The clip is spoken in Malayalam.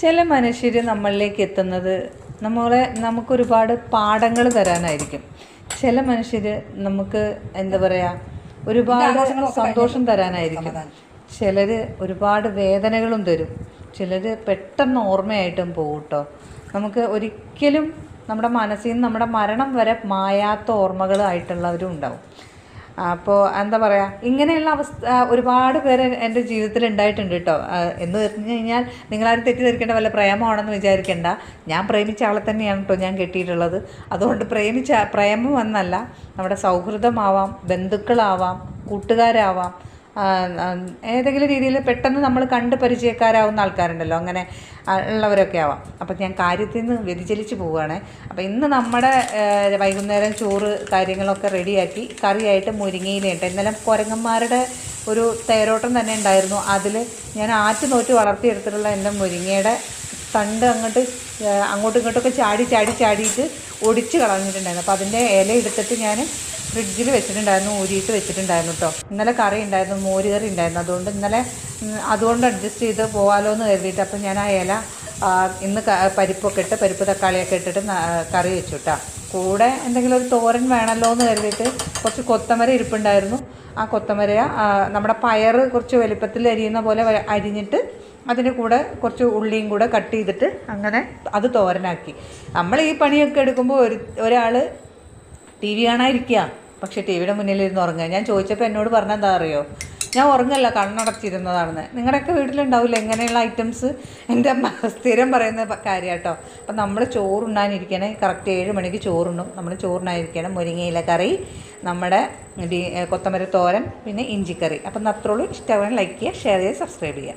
ചില മനുഷ്യർ നമ്മളിലേക്ക് എത്തുന്നത് നമുക്കൊരുപാട് പാഠങ്ങൾ തരാനായിരിക്കും. ചില മനുഷ്യർ നമുക്ക് എന്താ പറയുക, ഒരുപാട് സന്തോഷം തരാനായിരിക്കും. ചിലർ ഒരുപാട് വേദനകളും തരും. ചിലർ പെട്ടെന്ന് ഓർമ്മയായിട്ടും പോകും കേട്ടോ. നമുക്ക് ഒരിക്കലും നമ്മുടെ മനസ്സിൽ നിന്ന് നമ്മുടെ മരണം വരെ മായാത്ത ഓർമ്മകളായിട്ടുള്ളവരും ഉണ്ടാവും. അപ്പോൾ എന്താ പറയുക, ഇങ്ങനെയുള്ള അവസ്ഥ ഒരുപാട് പേര് എൻ്റെ ജീവിതത്തിൽ ഉണ്ടായിട്ടുണ്ട് കേട്ടോ. എന്ന് പറഞ്ഞു കഴിഞ്ഞാൽ നിങ്ങളാരും തെറ്റിദ്ധരിക്കേണ്ട, വല്ല പ്രേമമാണെന്ന് വിചാരിക്കേണ്ട. ഞാൻ പ്രേമിച്ച ആളെ തന്നെയാണ് കേട്ടോ ഞാൻ കെട്ടിയിട്ടുള്ളത്. അതുകൊണ്ട് പ്രേമം എന്നല്ല, നമ്മുടെ സൗഹൃദമാവാം, ബന്ധുക്കളാവാം, കൂട്ടുകാരാവാം, ഏതെങ്കിലും രീതിയിൽ പെട്ടെന്ന് നമ്മൾ കണ്ട് പരിചയക്കാരാവുന്ന ആൾക്കാരുണ്ടല്ലോ, അങ്ങനെ ഉള്ളവരൊക്കെ ആവാം. അപ്പം ഞാൻ കാര്യത്തിൽ നിന്ന് വ്യതിചലിച്ച് പോവുകയാണ്. അപ്പോൾ ഇന്ന് നമ്മുടെ വൈകുന്നേരം ചോറ് കാര്യങ്ങളൊക്കെ റെഡിയാക്കി, കറിയായിട്ട് മുരിങ്ങയിലുണ്ട്. ഇന്നലെ കുരങ്ങന്മാരുടെ ഒരു തേരോട്ടം തന്നെ ഉണ്ടായിരുന്നു. അതിൽ ഞാൻ നോറ്റ് വളർത്തിയെടുത്തിട്ടുള്ള എൻ്റെ മുരിങ്ങയുടെ തണ്ട് അങ്ങോട്ടും ഇങ്ങോട്ടൊക്കെ ചാടിയിട്ട് ഒടിച്ച് കളഞ്ഞിട്ടുണ്ടായിരുന്നു. അപ്പോൾ അതിൻ്റെ ഇല എടുത്തിട്ട് ഞാൻ ഫ്രിഡ്ജിൽ വെച്ചിട്ടുണ്ടായിരുന്നു, ഊരിയിട്ട് വെച്ചിട്ടുണ്ടായിരുന്നു കേട്ടോ. ഇന്നലെ കറി ഉണ്ടായിരുന്നു, മോര് കറി ഉണ്ടായിരുന്നു. അതുകൊണ്ട് അഡ്ജസ്റ്റ് ചെയ്ത് പോകാമല്ലോ എന്ന് കരുതിയിട്ട് അപ്പോൾ ഞാൻ ആ ഇല ഇന്ന് പരിപ്പൊക്കെ ഇട്ട്, പരിപ്പ് തക്കാളിയൊക്കെ ഇട്ടിട്ട് കറി വെച്ചു കേട്ടോ. കൂടെ എന്തെങ്കിലും ഒരു തോരൻ വേണമല്ലോ എന്ന് കരുതിയിട്ട് കുറച്ച് കൊത്തമര ഇരിപ്പുണ്ടായിരുന്നു. ആ കൊത്തമര നമ്മുടെ പയർ കുറച്ച് വലിപ്പത്തിൽ അരിയുന്ന പോലെ അരിഞ്ഞിട്ട് അതിൻ്റെ കൂടെ കുറച്ച് ഉള്ളിയും കൂടെ കട്ട് ചെയ്തിട്ട് അങ്ങനെ അത് തോരനാക്കി. നമ്മൾ ഈ പണിയൊക്കെ എടുക്കുമ്പോൾ ഒരാൾ ടി വി കാണാതിരിക്കുക, പക്ഷേ ടി വിയുടെ മുന്നിലിരുന്ന് ഉറങ്ങുക. ഞാൻ ചോദിച്ചപ്പോൾ എന്നോട് പറഞ്ഞെന്താ അറിയോ, ഞാൻ ഉറങ്ങല്ല, കണ്ണടച്ചിരുന്നതാണെന്ന്. നിങ്ങളുടെയൊക്കെ വീട്ടിലുണ്ടാവില്ല ഇങ്ങനെയുള്ള ഐറ്റംസ്. എൻ്റെ അമ്മ സ്ഥിരം പറയുന്ന കാര്യം കേട്ടോ. അപ്പം നമ്മൾ ചോറുണ്ണാനിരിക്കണേ, കറക്റ്റ് 7 മണിക്ക് ചോറുണ്ണും. നമ്മൾ ചോറുണ്ണാനിരിക്കണം. മുരിങ്ങയില കറി, നമ്മുടെ കൊത്തമര തോരൻ, പിന്നെ ഇഞ്ചിക്കറി. അപ്പം അത്രയുള്ളൂ. ഇഷ്ടമാണെങ്കിൽ ലൈക്ക് ചെയ്യുക, ഷെയർ ചെയ്യുക, സബ്സ്ക്രൈബ് ചെയ്യുക.